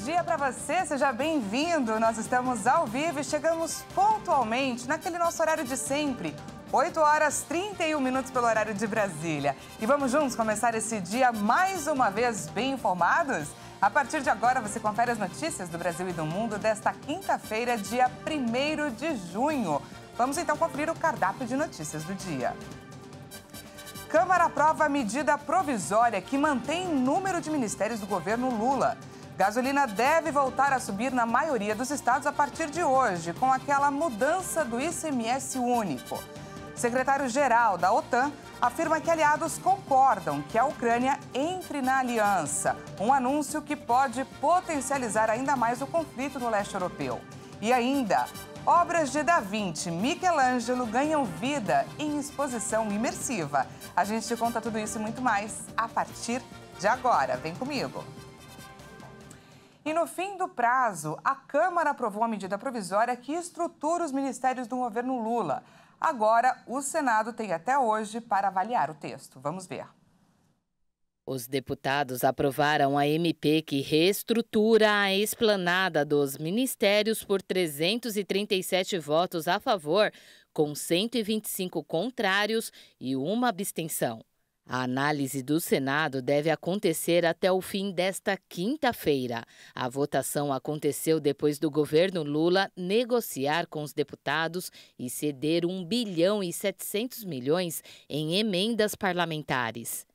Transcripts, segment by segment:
dia para você, seja bem-vindo. Nós estamos ao vivo e chegamos pontualmente naquele nosso horário de sempre, 8h31 pelo horário de Brasília. E vamos juntos começar esse dia mais uma vez bem informados? A partir de agora você confere as notícias do Brasil e do mundo desta quinta-feira, dia 1º de junho. Vamos então conferir o cardápio de notícias do dia. Câmara aprova a medida provisória que mantém o número de ministérios do governo Lula. Gasolina deve voltar a subir na maioria dos estados a partir de hoje, com aquela mudança do ICMS único. Secretário-geral da OTAN afirma que aliados concordam que a Ucrânia entre na aliança, um anúncio que pode potencializar ainda mais o conflito no leste europeu. E ainda, obras de Da Vinci, Michelangelo ganham vida em exposição imersiva. A gente te conta tudo isso e muito mais a partir de agora. Vem comigo! E no fim do prazo, a Câmara aprovou a medida provisória que estrutura os ministérios do governo Lula. Agora, o Senado tem até hoje para avaliar o texto. Vamos ver. Os deputados aprovaram a MP que reestrutura a esplanada dos ministérios por 337 votos a favor, com 125 contrários e uma abstenção. A análise do Senado deve acontecer até o fim desta quinta-feira. A votação aconteceu depois do governo Lula negociar com os deputados e ceder 1,7 bilhão em emendas parlamentares.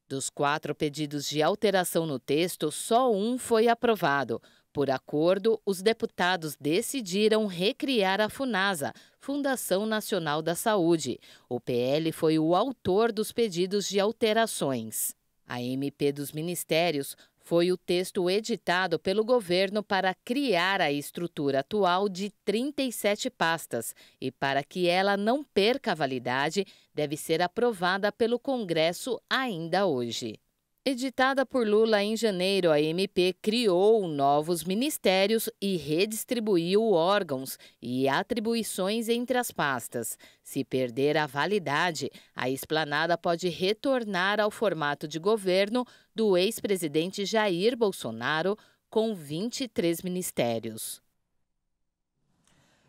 Dos 4 pedidos de alteração no texto, só um foi aprovado. Por acordo, os deputados decidiram recriar a FUNASA, Fundação Nacional da Saúde. O PL foi o autor dos pedidos de alterações. A MP dos ministérios foi o texto editado pelo governo para criar a estrutura atual de 37 pastas e, para que ela não perca a validade, deve ser aprovada pelo Congresso ainda hoje. Editada por Lula em janeiro, a MP criou novos ministérios e redistribuiu órgãos e atribuições entre as pastas. Se perder a validade, a esplanada pode retornar ao formato de governo do ex-presidente Jair Bolsonaro, com 23 ministérios.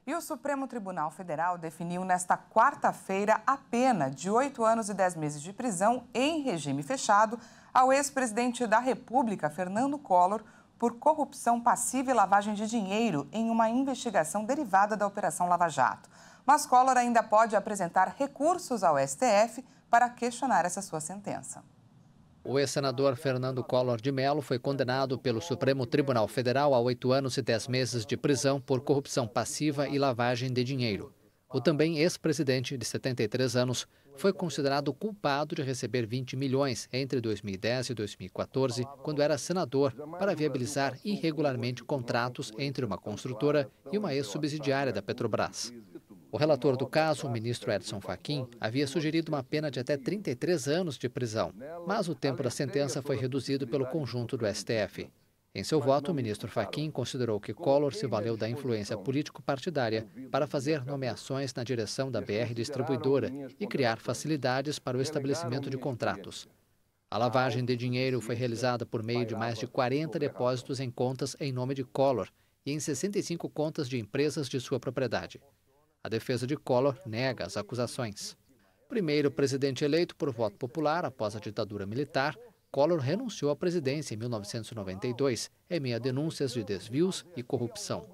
E o Supremo Tribunal Federal definiu nesta quarta-feira a pena de 8 anos e 10 meses de prisão em regime fechado ao ex-presidente da República, Fernando Collor, por corrupção passiva e lavagem de dinheiro em uma investigação derivada da Operação Lava Jato. Mas Collor ainda pode apresentar recursos ao STF para questionar essa sua sentença. O ex-senador Fernando Collor de Mello foi condenado pelo Supremo Tribunal Federal a 8 anos e 10 meses de prisão por corrupção passiva e lavagem de dinheiro. O também ex-presidente, de 73 anos, foi considerado culpado de receber 20 milhões entre 2010 e 2014, quando era senador, para viabilizar irregularmente contratos entre uma construtora e uma ex-subsidiária da Petrobras. O relator do caso, o ministro Edson Fachin, havia sugerido uma pena de até 33 anos de prisão, mas o tempo da sentença foi reduzido pelo conjunto do STF. Em seu voto, o ministro Fachin considerou que Collor se valeu da influência político-partidária para fazer nomeações na direção da BR Distribuidora e criar facilidades para o estabelecimento de contratos. A lavagem de dinheiro foi realizada por meio de mais de 40 depósitos em contas em nome de Collor e em 65 contas de empresas de sua propriedade. A defesa de Collor nega as acusações. Primeiro presidente eleito por voto popular após a ditadura militar, Collor renunciou à presidência em 1992, em meio a denúncias de desvios e corrupção.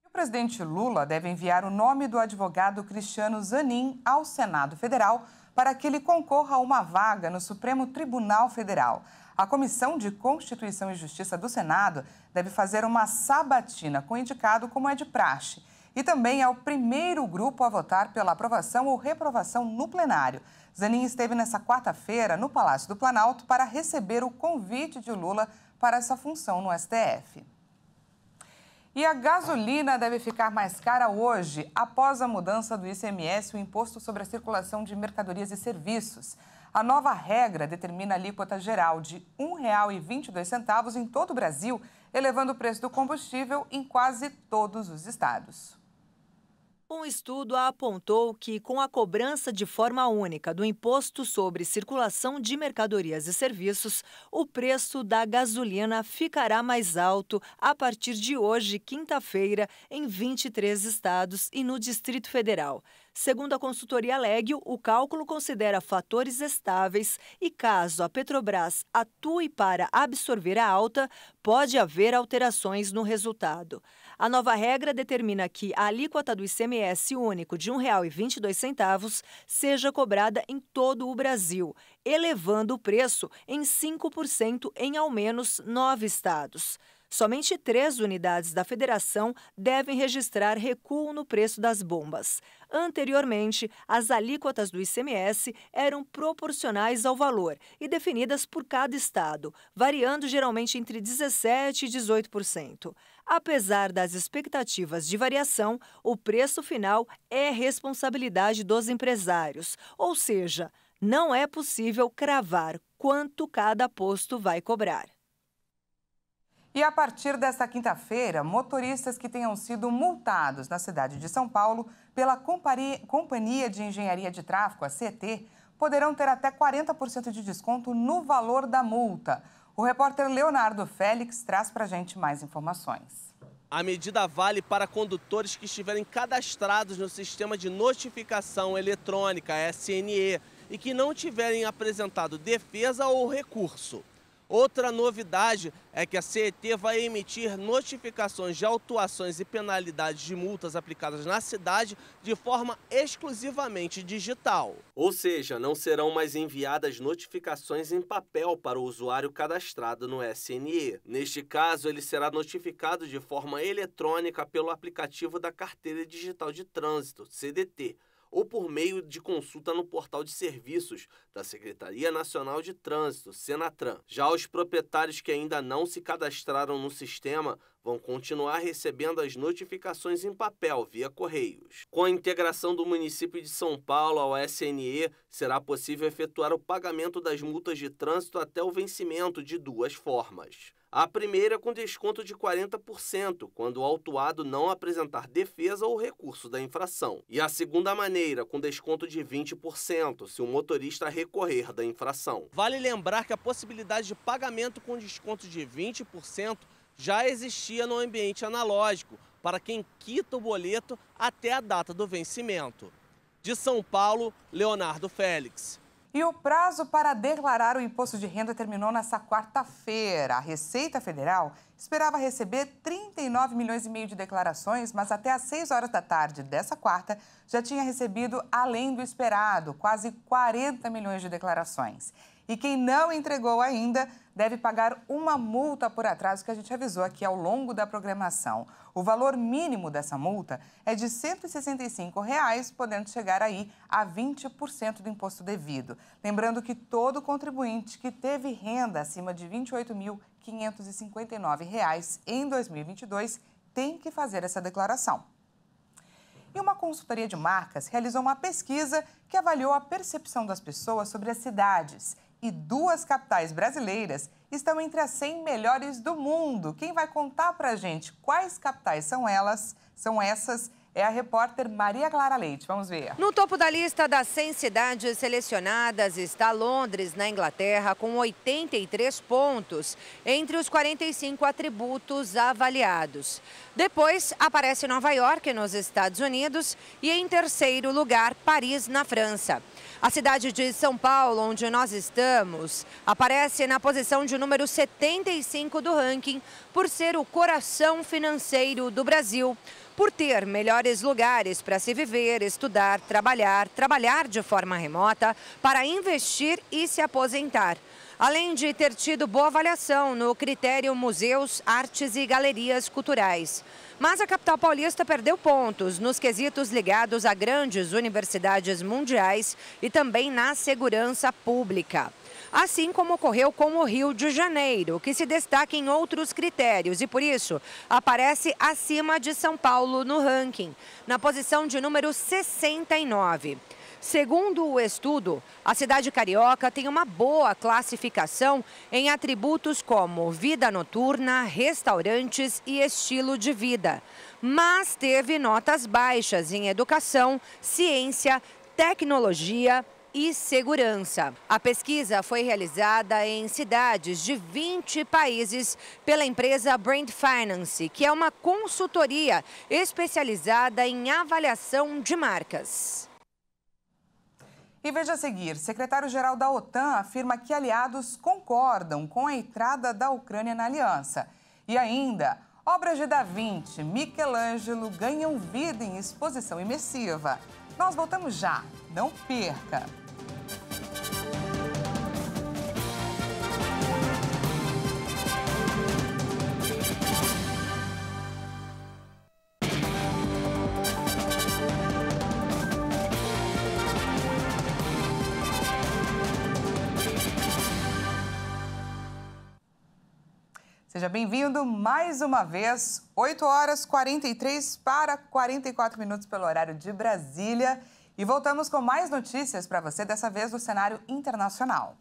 O presidente Lula deve enviar o nome do advogado Cristiano Zanin ao Senado Federal para que ele concorra a uma vaga no Supremo Tribunal Federal. A Comissão de Constituição e Justiça do Senado deve fazer uma sabatina com o indicado, como é de praxe. E também é o primeiro grupo a votar pela aprovação ou reprovação no plenário. Zanin esteve nessa quarta-feira no Palácio do Planalto para receber o convite de Lula para essa função no STF. E a gasolina deve ficar mais cara hoje, após a mudança do ICMS, o Imposto sobre a Circulação de Mercadorias e Serviços. A nova regra determina a alíquota geral de R$ 1,22 em todo o Brasil, elevando o preço do combustível em quase todos os estados. Um estudo apontou que, com a cobrança de forma única do Imposto sobre Circulação de Mercadorias e Serviços, o preço da gasolina ficará mais alto a partir de hoje, quinta-feira, em 23 estados e no Distrito Federal. Segundo a consultoria Legio, o cálculo considera fatores estáveis e, caso a Petrobras atue para absorver a alta, pode haver alterações no resultado. A nova regra determina que a alíquota do ICMS único de R$ 1,22 seja cobrada em todo o Brasil, elevando o preço em 5% em ao menos 9 estados. Somente 3 unidades da federação devem registrar recuo no preço das bombas. Anteriormente, as alíquotas do ICMS eram proporcionais ao valor e definidas por cada estado, variando geralmente entre 17% e 18%. Apesar das expectativas de variação, o preço final é responsabilidade dos empresários, ou seja, não é possível cravar quanto cada posto vai cobrar. E a partir desta quinta-feira, motoristas que tenham sido multados na cidade de São Paulo pela Companhia de Engenharia de Tráfego, a CET, poderão ter até 40% de desconto no valor da multa. O repórter Leonardo Félix traz para a gente mais informações. A medida vale para condutores que estiverem cadastrados no Sistema de Notificação Eletrônica, SNE, e que não tiverem apresentado defesa ou recurso. Outra novidade é que a CET vai emitir notificações de autuações e penalidades de multas aplicadas na cidade de forma exclusivamente digital. Ou seja, não serão mais enviadas notificações em papel para o usuário cadastrado no SNE. Neste caso, ele será notificado de forma eletrônica pelo aplicativo da Carteira Digital de Trânsito, CDT, ou por meio de consulta no portal de serviços da Secretaria Nacional de Trânsito, Senatran. Já os proprietários que ainda não se cadastraram no sistema vão continuar recebendo as notificações em papel via Correios. Com a integração do município de São Paulo ao SNE, será possível efetuar o pagamento das multas de trânsito até o vencimento de 2 formas. A primeira com desconto de 40%, quando o autuado não apresentar defesa ou recurso da infração. E a segunda maneira, com desconto de 20%, se o motorista recorrer da infração. Vale lembrar que a possibilidade de pagamento com desconto de 20% já existia no ambiente analógico, para quem quita o boleto até a data do vencimento. De São Paulo, Leonardo Félix. E o prazo para declarar o imposto de renda terminou nesta quarta-feira. A Receita Federal esperava receber 39 milhões e meio de declarações, mas até às 6 horas da tarde dessa quarta já tinha recebido, além do esperado, quase 40 milhões de declarações. E quem não entregou ainda deve pagar uma multa por atraso que a gente avisou aqui ao longo da programação. O valor mínimo dessa multa é de R$ 165, podendo chegar aí a 20% do imposto devido. Lembrando que todo contribuinte que teve renda acima de R$ 28.559 em 2022 tem que fazer essa declaração. E uma consultoria de marcas realizou uma pesquisa que avaliou a percepção das pessoas sobre as cidades. E 2 capitais brasileiras estão entre as 100 melhores do mundo. Quem vai contar pra gente quais capitais são essas é a repórter Maria Clara Leite. Vamos ver. No topo da lista das 100 cidades selecionadas está Londres, na Inglaterra, com 83 pontos, entre os 45 atributos avaliados. Depois aparece Nova York, nos Estados Unidos, e em terceiro lugar, Paris, na França. A cidade de São Paulo, onde nós estamos, aparece na posição de número 75 do ranking, por ser o coração financeiro do Brasil, por ter melhores lugares para se viver, estudar, trabalhar de forma remota, para investir e se aposentar. Além de ter tido boa avaliação no critério Museus, Artes e Galerias Culturais. Mas a capital paulista perdeu pontos nos quesitos ligados a grandes universidades mundiais e também na segurança pública. Assim como ocorreu com o Rio de Janeiro, que se destaca em outros critérios e, por isso, aparece acima de São Paulo no ranking, na posição de número 69. Segundo o estudo, a cidade carioca tem uma boa classificação em atributos como vida noturna, restaurantes e estilo de vida, mas teve notas baixas em educação, ciência, tecnologia e segurança. A pesquisa foi realizada em cidades de 20 países pela empresa Brand Finance, que é uma consultoria especializada em avaliação de marcas. E veja a seguir, secretário-geral da OTAN afirma que aliados concordam com a entrada da Ucrânia na aliança. E ainda, obras de Da Vinci, Michelangelo ganham vida em exposição imersiva. Nós voltamos já, não perca! Seja bem-vindo mais uma vez, 8h43 para 44 minutos pelo horário de Brasília. E voltamos com mais notícias para você, dessa vez do cenário internacional.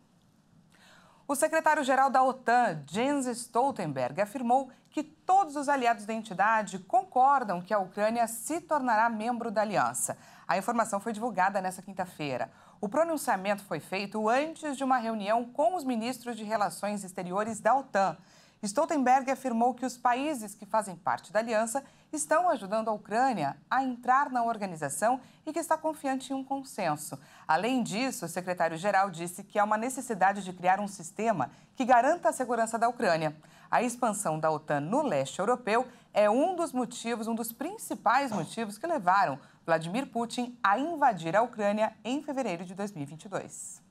O secretário-geral da OTAN, Jens Stoltenberg, afirmou que todos os aliados da entidade concordam que a Ucrânia se tornará membro da aliança. A informação foi divulgada nesta quinta-feira. O pronunciamento foi feito antes de uma reunião com os ministros de Relações Exteriores da OTAN. Stoltenberg afirmou que os países que fazem parte da aliança estão ajudando a Ucrânia a entrar na organização e que está confiante em um consenso. Além disso, o secretário-geral disse que há uma necessidade de criar um sistema que garanta a segurança da Ucrânia. A expansão da OTAN no leste europeu é um dos principais motivos que levaram Vladimir Putin a invadir a Ucrânia em fevereiro de 2022.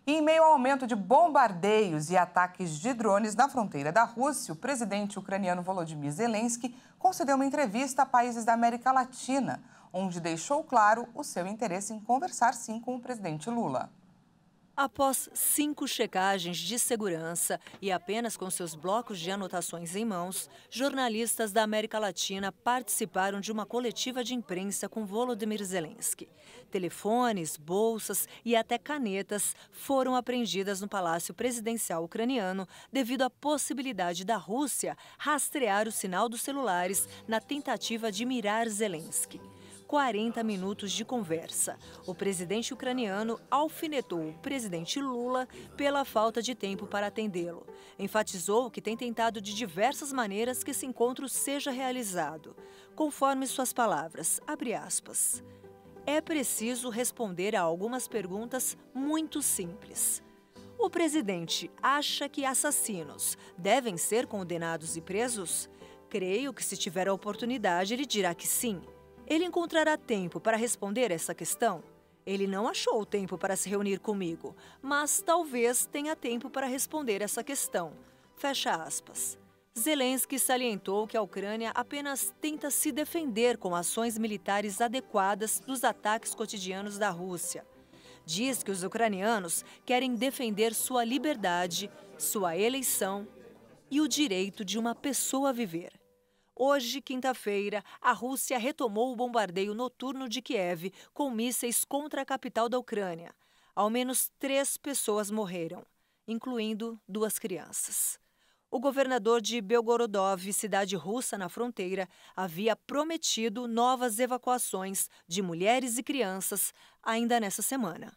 Em meio ao aumento de bombardeios e ataques de drones na fronteira da Rússia, o presidente ucraniano Volodymyr Zelensky concedeu uma entrevista a países da América Latina, onde deixou claro o seu interesse em conversar, sim, com o presidente Lula. Após 5 checagens de segurança e apenas com seus blocos de anotações em mãos, jornalistas da América Latina participaram de uma coletiva de imprensa com Volodymyr Zelensky. Telefones, bolsas e até canetas foram apreendidas no Palácio Presidencial ucraniano devido à possibilidade da Rússia rastrear o sinal dos celulares na tentativa de mirar Zelensky. 40 minutos de conversa. O presidente ucraniano alfinetou o presidente Lula pela falta de tempo para atendê-lo. Enfatizou que tem tentado de diversas maneiras que esse encontro seja realizado. Conforme suas palavras, abre aspas, é preciso responder a algumas perguntas muito simples. O presidente acha que assassinos devem ser condenados e presos? Creio que se tiver a oportunidade, ele dirá que sim. Ele encontrará tempo para responder essa questão? Ele não achou tempo para se reunir comigo, mas talvez tenha tempo para responder essa questão. Fecha aspas. Zelensky salientou que a Ucrânia apenas tenta se defender com ações militares adequadas dos ataques cotidianos da Rússia. Diz que os ucranianos querem defender sua liberdade, sua eleição e o direito de uma pessoa viver. Hoje, quinta-feira, a Rússia retomou o bombardeio noturno de Kiev com mísseis contra a capital da Ucrânia. Ao menos 3 pessoas morreram, incluindo 2 crianças. O governador de Belgorodov, cidade russa na fronteira, havia prometido novas evacuações de mulheres e crianças ainda nessa semana.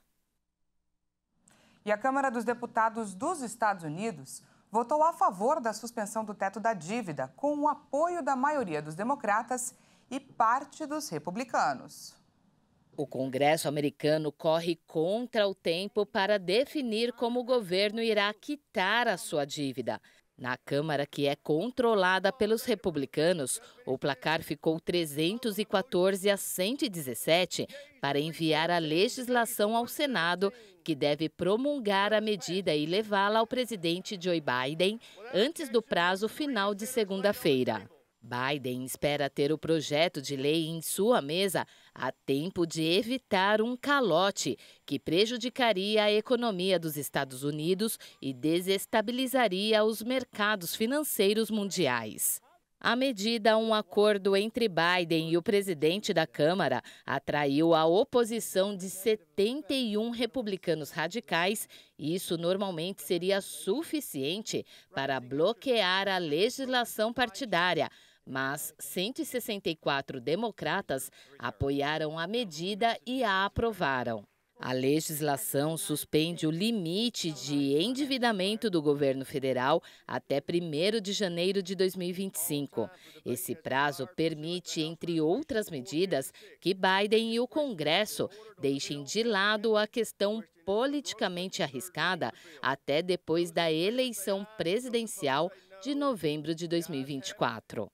E a Câmara dos Deputados dos Estados Unidos votou a favor da suspensão do teto da dívida, com o apoio da maioria dos democratas e parte dos republicanos. O Congresso americano corre contra o tempo para definir como o governo irá quitar a sua dívida. Na Câmara, que é controlada pelos republicanos, o placar ficou 314 a 117 para enviar a legislação ao Senado, que deve promulgar a medida e levá-la ao presidente Joe Biden antes do prazo final de segunda-feira. Biden espera ter o projeto de lei em sua mesa a tempo de evitar um calote que prejudicaria a economia dos Estados Unidos e desestabilizaria os mercados financeiros mundiais. A medida, um acordo entre Biden e o presidente da Câmara, atraiu a oposição de 71 republicanos radicais. Isso normalmente seria suficiente para bloquear a legislação partidária. Mas 164 democratas apoiaram a medida e a aprovaram. A legislação suspende o limite de endividamento do governo federal até 1º de janeiro de 2025. Esse prazo permite, entre outras medidas, que Biden e o Congresso deixem de lado a questão politicamente arriscada até depois da eleição presidencial de novembro de 2024.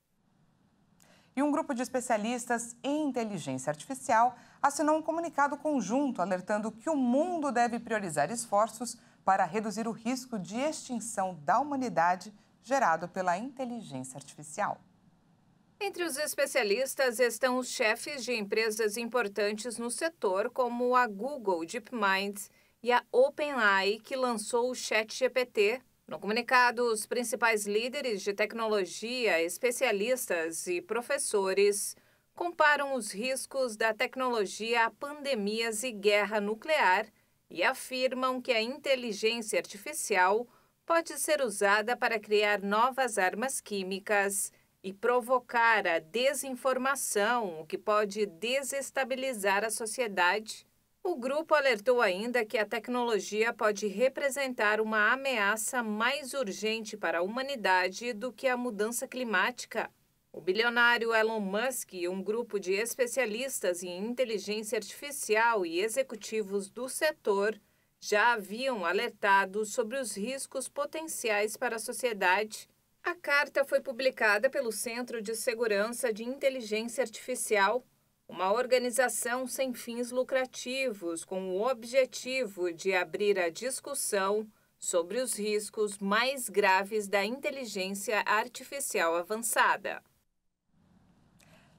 E um grupo de especialistas em inteligência artificial assinou um comunicado conjunto alertando que o mundo deve priorizar esforços para reduzir o risco de extinção da humanidade gerado pela inteligência artificial. Entre os especialistas estão os chefes de empresas importantes no setor, como a Google DeepMind e a OpenAI, que lançou o ChatGPT. No comunicado, os principais líderes de tecnologia, especialistas e professores comparam os riscos da tecnologia a pandemias e guerra nuclear e afirmam que a inteligência artificial pode ser usada para criar novas armas químicas e provocar a desinformação, o que pode desestabilizar a sociedade. O grupo alertou ainda que a tecnologia pode representar uma ameaça mais urgente para a humanidade do que a mudança climática. O bilionário Elon Musk e um grupo de especialistas em inteligência artificial e executivos do setor já haviam alertado sobre os riscos potenciais para a sociedade. A carta foi publicada pelo Centro de Segurança de Inteligência Artificial, uma organização sem fins lucrativos com o objetivo de abrir a discussão sobre os riscos mais graves da inteligência artificial avançada.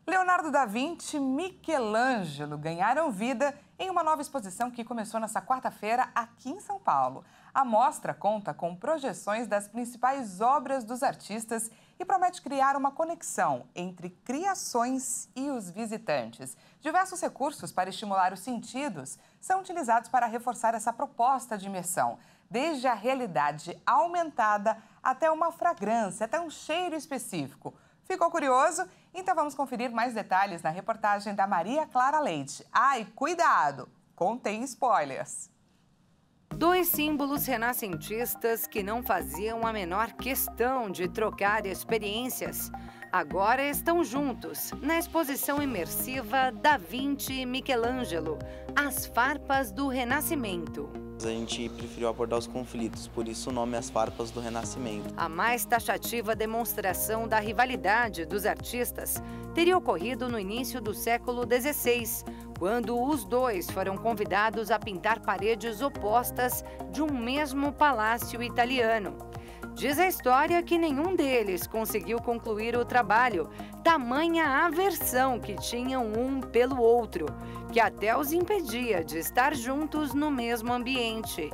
Leonardo da Vinci e Michelangelo ganharam vida em uma nova exposição que começou nesta quarta-feira aqui em São Paulo. A mostra conta com projeções das principais obras dos artistas e promete criar uma conexão entre criações e os visitantes. Diversos recursos para estimular os sentidos são utilizados para reforçar essa proposta de imersão, desde a realidade aumentada até uma fragrância, até um cheiro específico. Ficou curioso? Então vamos conferir mais detalhes na reportagem da Maria Clara Leite. Ai, cuidado! Contém spoilers. Dois símbolos renascentistas que não faziam a menor questão de trocar experiências, agora estão juntos na exposição imersiva Da Vinci e Michelangelo, As Farpas do Renascimento. A gente preferiu abordar os conflitos, por isso o nome As Farpas do Renascimento. A mais taxativa demonstração da rivalidade dos artistas teria ocorrido no início do século XVI, quando os dois foram convidados a pintar paredes opostas de um mesmo palácio italiano. Diz a história que nenhum deles conseguiu concluir o trabalho, tamanha aversão que tinham um pelo outro, que até os impedia de estar juntos no mesmo ambiente.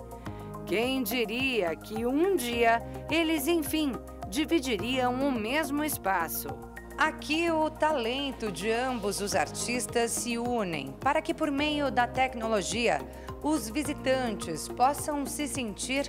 Quem diria que um dia eles, enfim, dividiriam o mesmo espaço? Aqui o talento de ambos os artistas se unem para que, por meio da tecnologia, os visitantes possam se sentir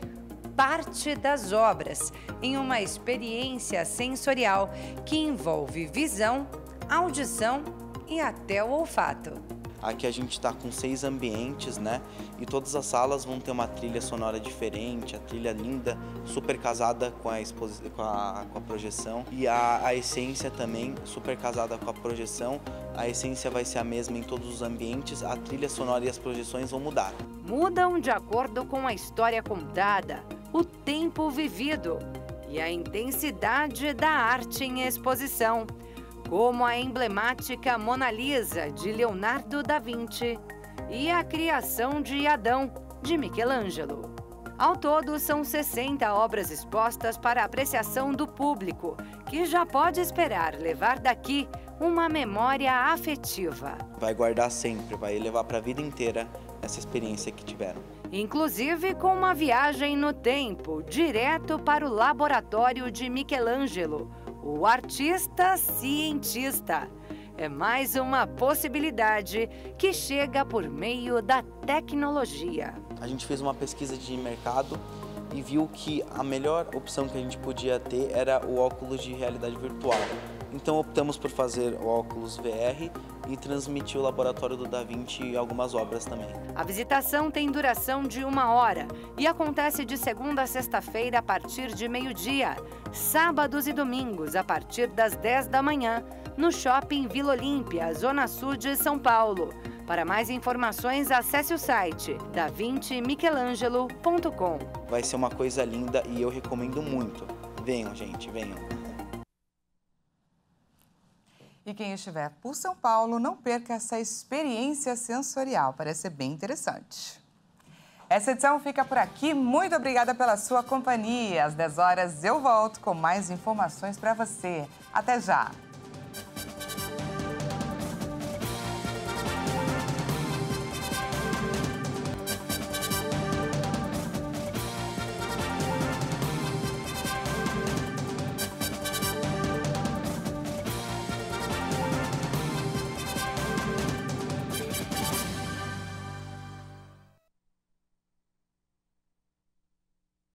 parte das obras em uma experiência sensorial que envolve visão, audição e até o olfato. Aqui a gente está com 6 ambientes, né? E todas as salas vão ter uma trilha sonora diferente, a trilha linda, super casada com a projeção. E a essência também, super casada com a projeção. A essência vai ser a mesma em todos os ambientes, a trilha sonora e as projeções vão mudar. Mudam de acordo com a história contada, o tempo vivido e a intensidade da arte em exposição, como a emblemática Mona Lisa, de Leonardo da Vinci, e a criação de Adão, de Michelangelo. Ao todo, são 60 obras expostas para apreciação do público, que já pode esperar levar daqui uma memória afetiva. Vai guardar sempre, vai levar para a vida inteira essa experiência que tiveram. Inclusive com uma viagem no tempo, direto para o laboratório de Michelangelo, o artista cientista. É mais uma possibilidade que chega por meio da tecnologia. A gente fez uma pesquisa de mercado e viu que a melhor opção que a gente podia ter era o óculos de realidade virtual. Então optamos por fazer o óculos VR e transmitir o laboratório do Da Vinci e algumas obras também. A visitação tem duração de 1 hora e acontece de segunda a sexta-feira a partir de meio-dia, sábados e domingos a partir das 10 da manhã, no Shopping Vila Olímpia, Zona Sul de São Paulo. Para mais informações, acesse o site davincimichelangelo.com. Vai ser uma coisa linda e eu recomendo muito. Venham, gente, venham. E quem estiver por São Paulo, não perca essa experiência sensorial. Parece ser bem interessante. Essa edição fica por aqui. Muito obrigada pela sua companhia. Às 10 horas eu volto com mais informações para você. Até já!